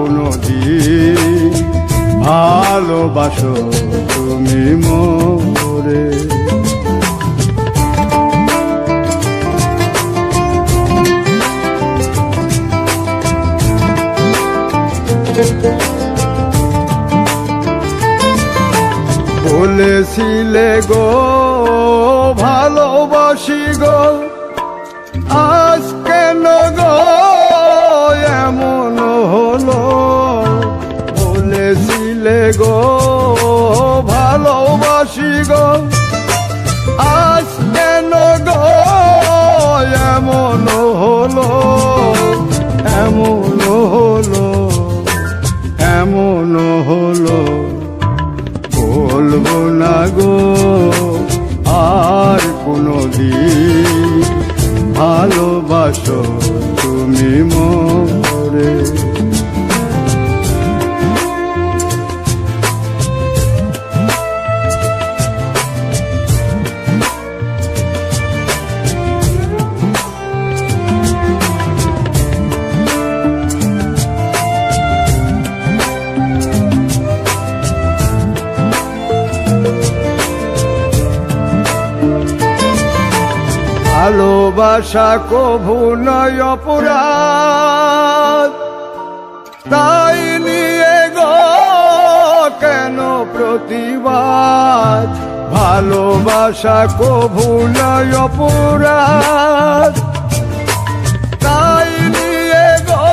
কোনো দিন ভালোবাসো তুমি মোরে। বলেছিলে গো ভালোবাসি গো, আজ কেন গো এমন হলো? বলেছিলে গো ভালোবাসি গো, আজ কেন গো এমন হলো? এমন হলো, এমন হলো। বলবো না গো আর কোনো দিন ভালোবাসো তুমি মোরে। ভালোবাসা কভু নয় অপরাধ, তাই নিয়ে গো কেন প্রতিবাদ? ভালোবাসা কভু নয় অপরাধ, তাই নিয়ে গো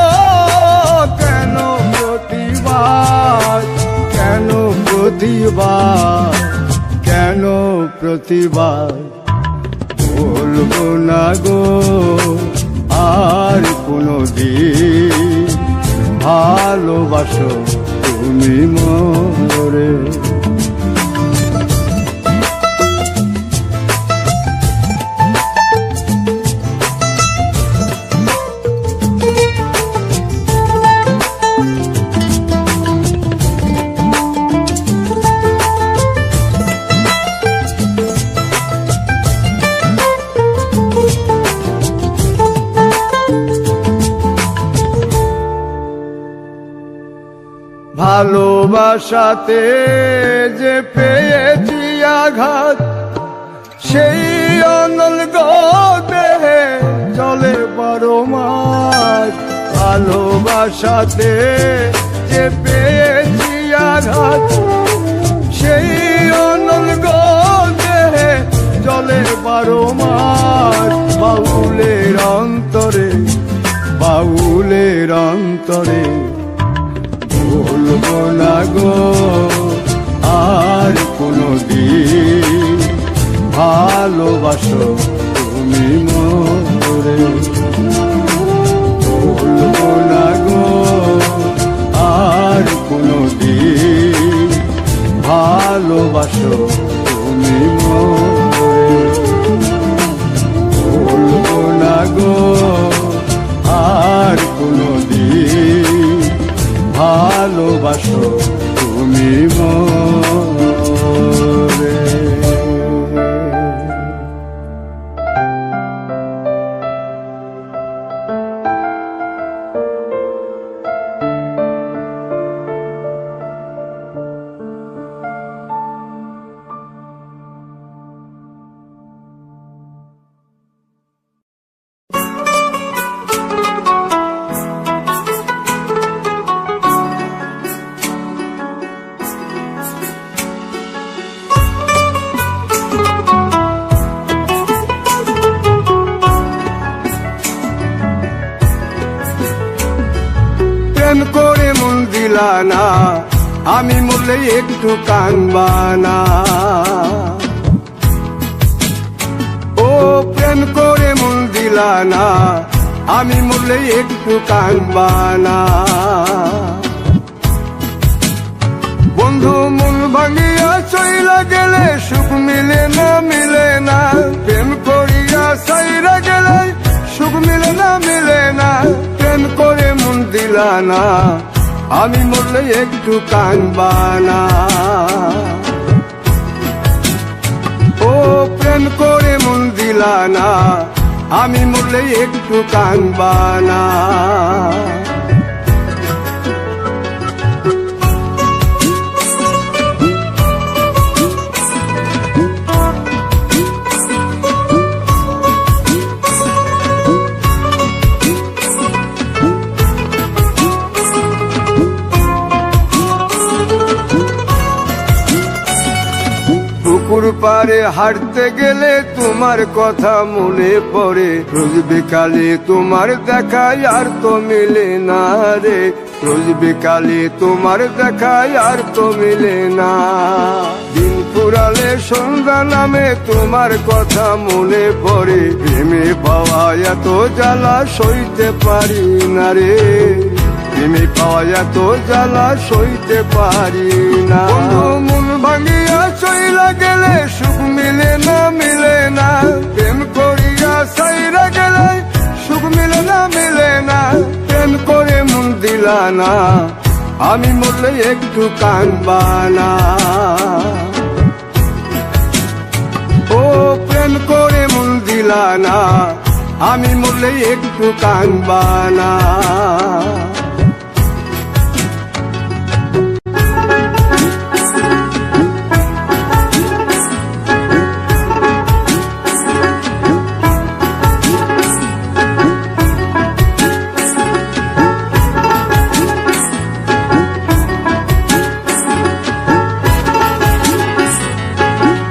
কেন প্রতিবাদ? কেন প্রতিবাদ? কেন প্রতিবাদ? বলবো না গো আর কোনো দিন ভালোবাসো তুমি মোরে। ভালোবাসাতে যে পেয়েছি আঘাত, সেই অনল গো দেহে চলে 12 মাস। ভালোবাসাতে যে পেয়েছি আঘাত, সেই অনল গো দেহে চলে 12 মাস। বাউলের অন্তরে, বাউলের অন্তরে বলবো না গো আর কোনো দিন ভালোবাসো তুমি মোরে। বলবো না গো আর কোনো দিন ভালোবাসো তুমি মোরে। বলবো না গো আর কোনো দিন ভালোবাসো তুমি মোরে। প্রেম করে মন দিলা না, আমি মরলে একটু কানবা না। ও প্রেম করে মন দিলা না, আমি মরলে একটু কানবা না। বন্ধু মন ভাঙিয়া চইলা গেলে সুখ মিলে না, মিলে না। প্রেম করিয়া সাইরা গেলে সুখ মিলে না, মিলে না। প্রেম করে মন দিলা না, আমি মরলে একটু কানবা না। ও প্রেম করে মন দিলা না, আমি মরলে একটু কানবা না। পুকুর পাড়ে হাঁটতে গেলে তোমার কথা মনে পড়ে, রোজ বিকালে তোমার দেখায় আর তো মিলে না রে, রোজ বিকালে তোমার দেখায় আর তো মিলে না। দিন ফুরালে সন্ধ্যা নামে তোমার কথা মনে পড়ে, প্রেমে পাওয়া এত জ্বালা সইতে পারি না রে, প্রেমে পাওয়া এত জ্বালা সইতে পারি না। বন্ধু মন ভাঙিয়া চইলা গেলে সুখ মিলে না, মিলে না, প্রেম করিয়া সাইরা গেলে সুখ মিলে না, মিলে না, প্রেম করে মন দিলা না, আমি মরলে একটু কাঁদবা না। ও প্রেম করে মন দিলা না, আমি মরলে একটু কাঁদবা না।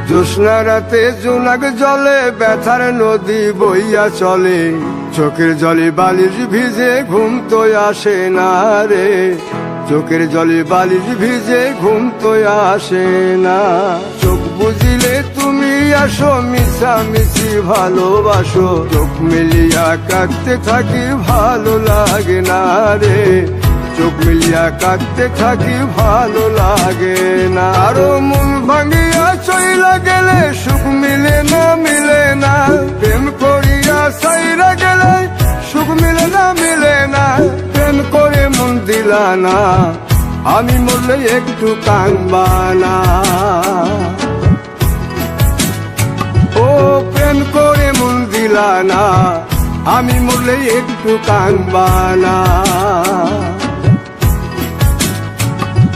জ্যোৎস্না রাতে জোনাক জলে ব্যথার নদী বইয়া চলে, চোখের জলে বালিশ ভিজে ঘুম তো আসে না রে, চোখের জলে বালিশ ভিজে ঘুম তো আসে না। চোখ বুঝিলে তুমি আসো, মিশামিশি ভালোবাসো, চোখ মিলিয়া কাঁদতে থাকি ভালো লাগে না রে, চোখ মিলিয়া কাঁদতে থাকি ভালো লাগে না। আরো মন ভাঙিয়া চইলা গেলে সুখ মিলে না, মিলে না, প্রেম করিয়া সাইরা গেলে সুখ মিলে না, মিলে না, প্রেম করে মন দিলা না, আমি মরলে একটু কাঁদবা না। ও প্রেম করে মন দিলা না, আমি মরলে একটু কাঁদবা না।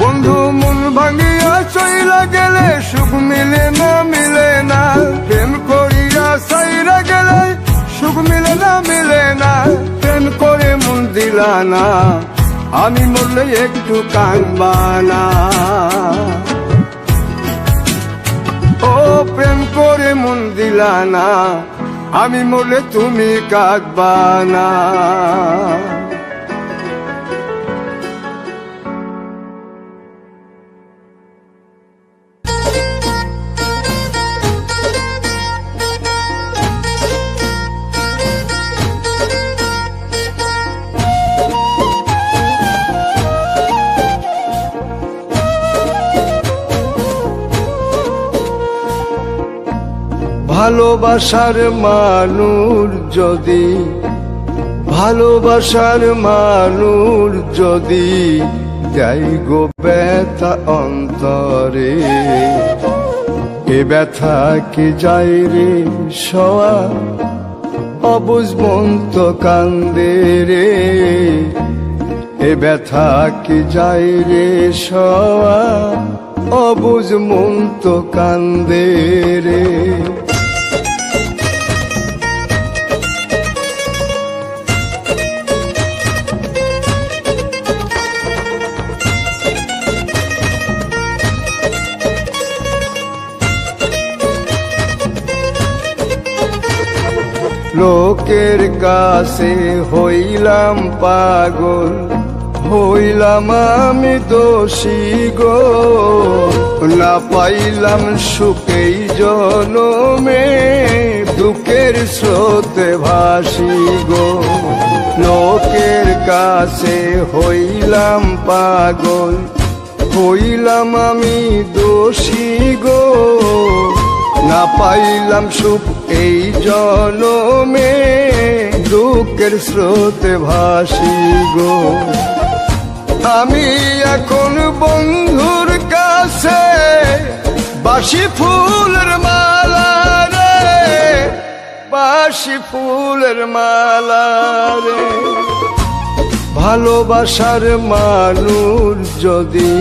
বন্ধু মন ভাঙিয়া চইলা গেলে সুখ মিলে না, মিলে না, প্রেম করিয়া সাইরা গেলে সুখ মিলে না, মিলে না, প্রেম করে মন দিলা না, আমি মরলে একটু কাঁদবা না। ও প্রেম করে মন দিলা না, আমি মরলে তুমি কাঁদবা না। ভালোবাসার মানুষ যদি, ভালোবাসার মানুষ যদি দেয় গো ব্যথা অন্তরে, এ ব্যথা কি যায় রে সওয়া, অবুঝ মন তো কান্দে রে, এ ব্যথা কি যায় রে সওয়া, অবুঝ মন তো কান্দে রে। লোকের কাছে হইলাম পাগল, হইলাম আমি দোষী গো, না পাইলাম সুখেই জনমে, দুঃখের স্রোতে ভাসি গো। লোকের কাছে হইলাম পাগল, হইলাম আমি দোষী গো, না পাইলাম সুখ এই জনমে, দুঃখের স্রোতে ভাসি গো। আমি এখন বন্ধুর কাছে বাসি ফুলের মালা রে, বাসি ফুলের মালা রে। ভালোবাসার মানুষ যদি,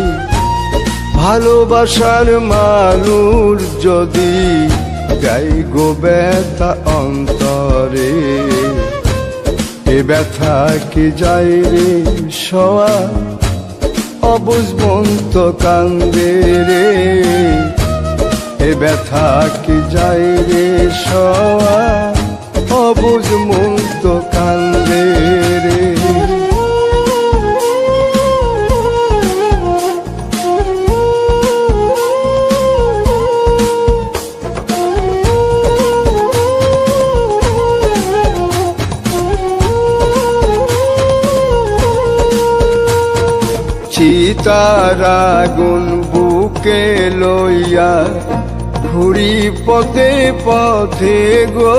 ভালোবাসার মানুষ যদি গাই গো ব্যথা অন্তরে, এ ব্যথা কি যায় রে সওয়া, অবুঝ মন তো কান্দে রে, এ ব্যথা কি যায় রে সওয়া অবুঝ মন তো কান্দে রে। চিতার আগুন বুকে লইয়া ঘুরি পথে পথে গো,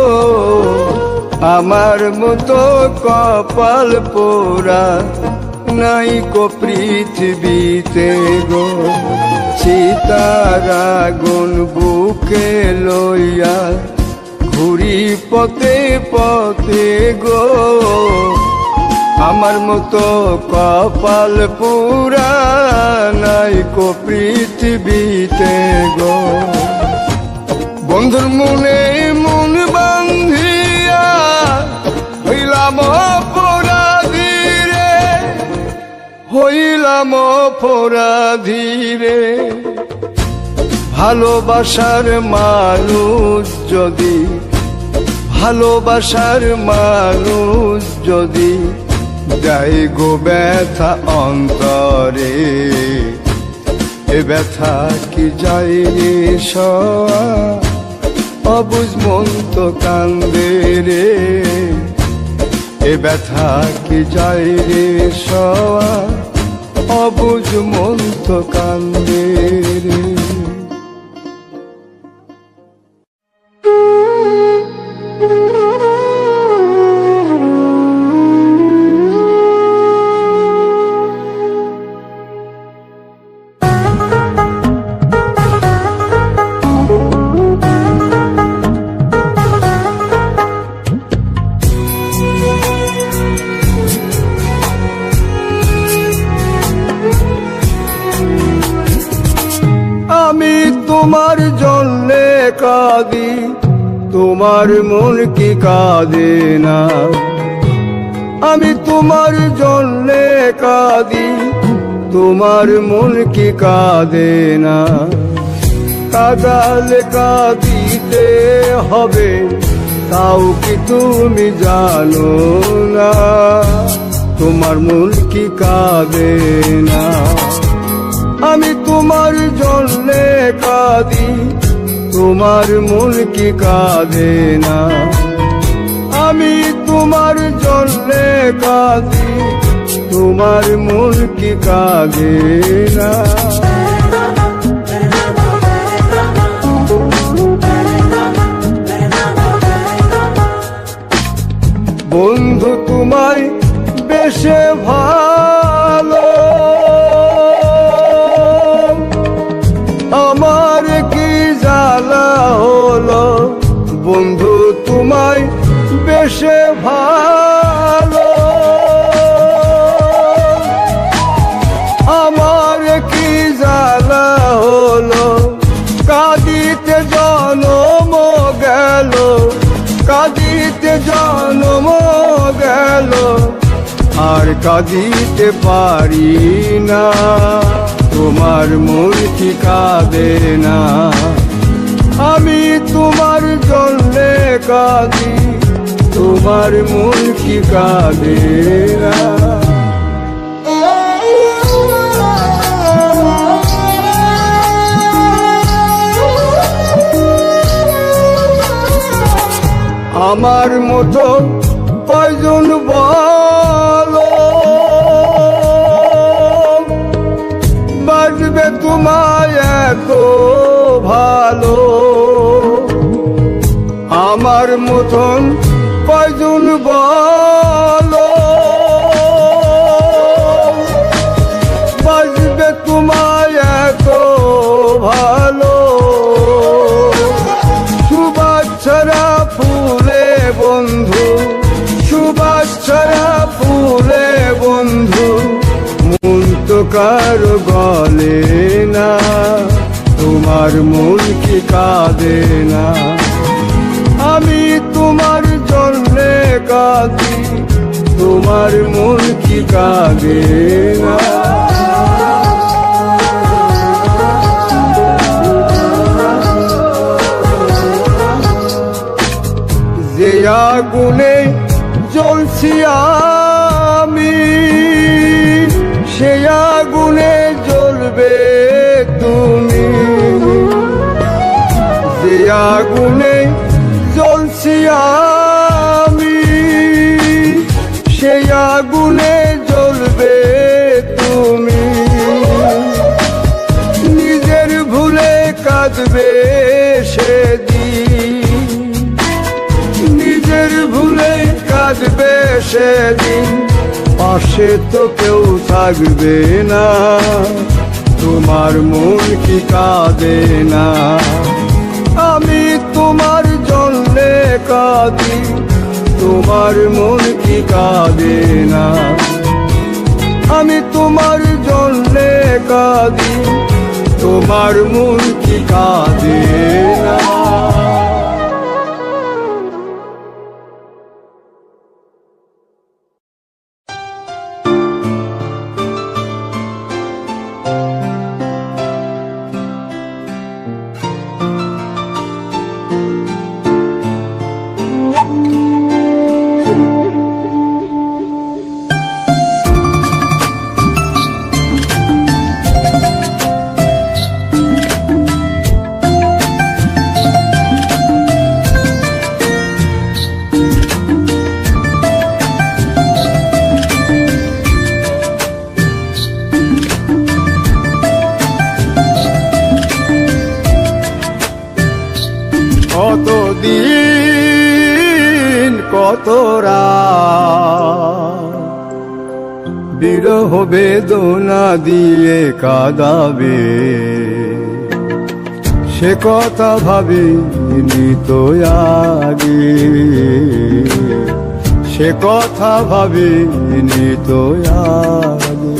আমার মতো কপাল পোড়া নাই কো পৃথিবীতে গো। চিতার আগুন বুকে লইয়া ঘুরি পথে পথে গো, আমার মতো কপাল পুরা নাই কো পৃথিবীতে গো। বন্ধুর মনে মন বান্ধিয়া হইলাম অপরাধী রে, হইলাম অপরাধী রে। ভালোবাসার মানুষ যদি, ভালোবাসার মানুষ যদি যাই গো ব্যথা অন্তরে, এ ব্যথা কি যায় রে সওয়া অবুঝ মন তো কান্দে রে। এ ব্যথা কি যায় রে সওয়া অবুঝ মন তো কান্দে রে। আমি তোমার জন্যে কাঁদি, তোমার মন কি কাঁদে না। আমি তোমার জন্যে কাঁদি, তোমার মন কি কাঁদে না। কাঁদালে কাঁদিতে হবে তাও কি তুমি জানো না, তোমার মন কি কাঁদে না। আমি তোমার জন্যে কাঁদি, তোমার মন কি কাঁদে না। আমি তোমার জন্যে কাঁদি, তোমার মন কি কাঁদে না। বন্ধু তোমায় বেশে ভালো, আমার কি জ্বালা হলো। বন্ধু তোমায় বেশে ভালো, আমার কি জ্বালা হলো। কাঁদিতে জনম গেল, কাঁদিতে জনম গেল, আর কাঁদিতে পারি না। তোমার মন কি কাঁদে না। আমি তোমার জন্যে কাঁদি, তোমার মন কি কাঁদে না। আমার মতো কয়জন বলো বাজবে তোমায় এত ভালো। আমার মতন কয়জন বলো বাজবে তোমায় এত ভালো। সুবাচ্ছারা ফুলে বন্ধু, সুবাচ্ছারা ফুলে বন্ধু, মন তো কারো গলে না। তোমার মন কি কাঁদে না। আমি তোমার জন্যে কাঁদি, তোমার মন কি কাঁদে না। আগুনে জ্বলছি আমি, সে আগুনে জ্বলবে তুমি। যে আগুনে জ্বলছি আমি, সে আগুনে জ্বলবে তুমি। নিজের ভুলে কাঁদবে সেদিন, নিজের ভুলে কাঁদবে সেদিন। পাশে তো কেউ থাকবে না, তোমার মন কি কাঁদে না? আমি তোমার জন্যে কাঁদি, তোমার মন কি কাঁদে না? আমি তোমার জন্যে কাঁদি, তোমার মন কি কাঁদে না? কতদিন কত রাত বিরহ বেদনা দিয়ে কাঁদাবে, সে কথা ভাবিনি তো আগে, সে কথা ভাবিনি তো আগে।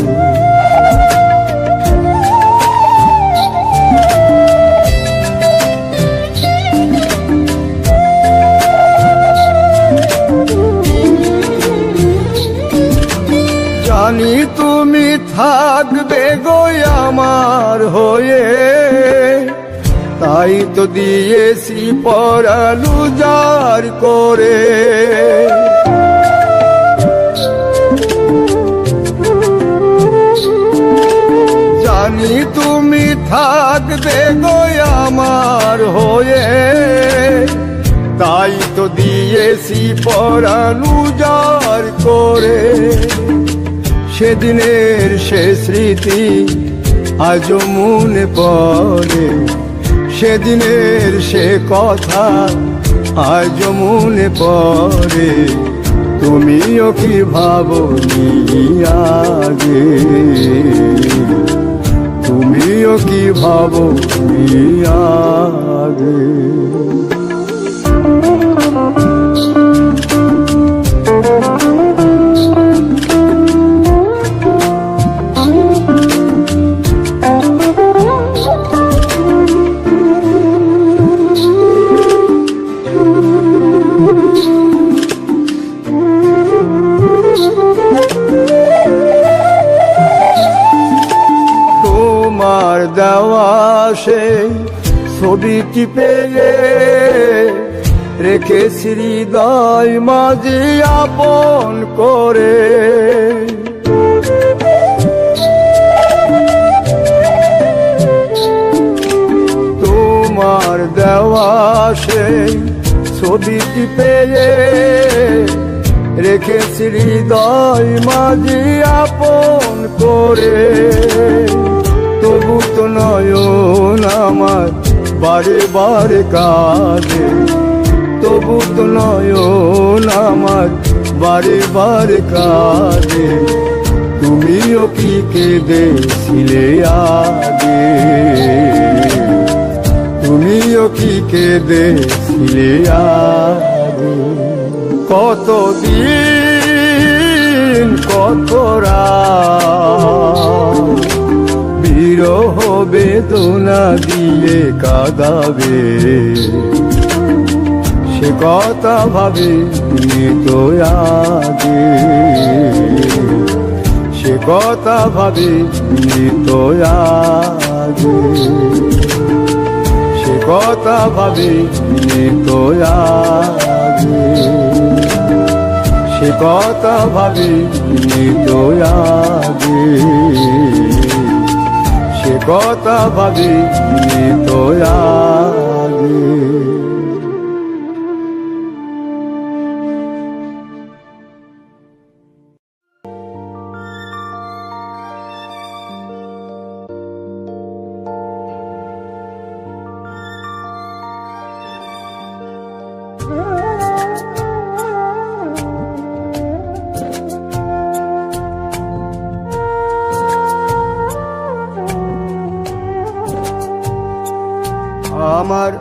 জানি তুমি থাকবে গো আমার হয়ে, তাই তো দিয়েছি পরাণ উজাড় করে। জানি তুমি থাকবে গো আমার হয়ে, তাই তো দিয়েছি পরাণ উজাড় করে। সেদিনের সে স্মৃতি আজও মনে পড়ে, সেদিনের সে কথা আজও মনে পড়ে। তুমিও কি ভাবনি আগে, তুমিও কি ভাবনি আগে? দেওয়া সে ছবিটি পেয়ে রেখেছি হৃদয় মাঝে আপন করে। তোমার দেওয়া সে ছবিটি পেয়ে রেখেছি হৃদয় মাঝে আপন করে। তবু তো নয়ন আমার বারে বারে কাঁদে, তবু তো নয়ন আমার বারে বারে কাঁদে। তুমিও কি কেঁদেছিলে আগে, তুমিও কি কেঁদেছিলে আগে? কতদিন কত রাত বিরহ বেদনা দিয়ে কাঁদাবে, সে কথা ভাবিনি তো আগে, সে কথা ভাবিনি তো আগে, সে কথা ভাবিনি তো আগে। সে কথা ভাবি তো আগে, সে কথা ভাবি তো আগে। আমার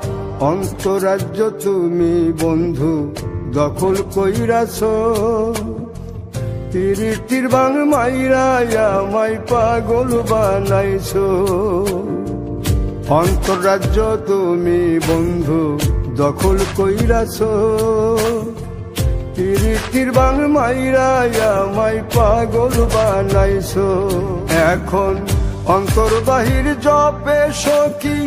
অন্তরাজ্য তুমি বন্ধু দখল কইরাছ, তিরিটির বাং মাইরা আমায় পাগল বানাইছ। অন্তরাজ্য তুমি বন্ধু দখল কইরাছ, তিরিটির বাং মাইরা আমায় পাগল বানাইছ। এখন অন্তর বাহির জপে সখী,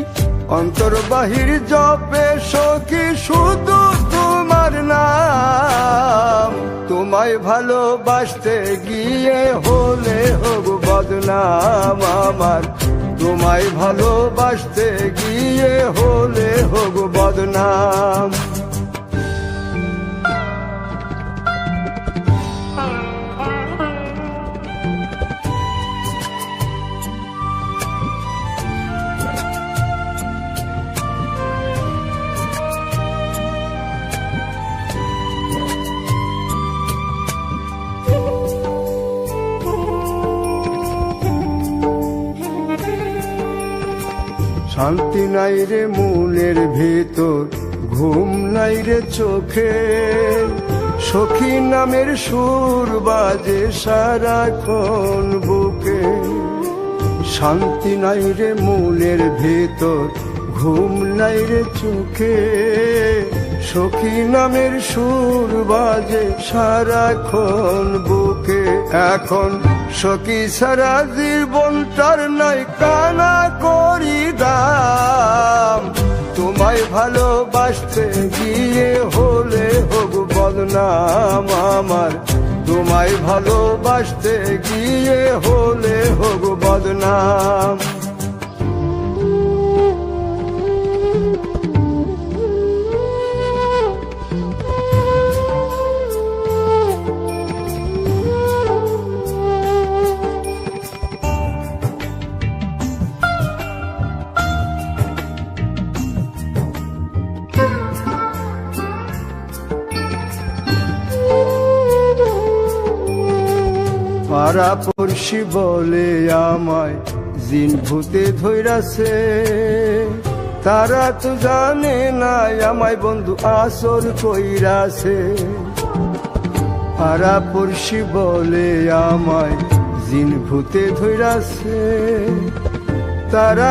অন্তর বাহির জপে সখী শুধু তোমার নাম। তোমায় ভালোবাসতে গিয়ে হলে হোক বদনাম আমার, তোমায় ভালোবাসতে গিয়ে হলে হোক বদনাম। শান্তি নাই রে মনের ভেতর, ঘুম নাই রে চোখে, সখী নামের সুর বাজে সারাক্ষণ বুকে। শান্তি নাই রে মনের ভেতর, ঘুম নাই রে চোখে, সখী নামের সুর বাজে সারাক্ষণ বুকে। এখন সখী সারা জীবনটার নাই কানা করি দাম। তোমায় ভালোবাসতে গিয়ে হলে হোক বদনাম আমার, তোমায় ভালোবাসতে গিয়ে হলে হোক বদনাম। পাড়াপড়শি বলে আমায় জিন ভূতে ধইরাছে, তারা তো জানে না আমায় বন্ধু আসর কইরাছে। পাড়াপড়শি বলে আমায় জিন ভূতে ধইরাছে, তারা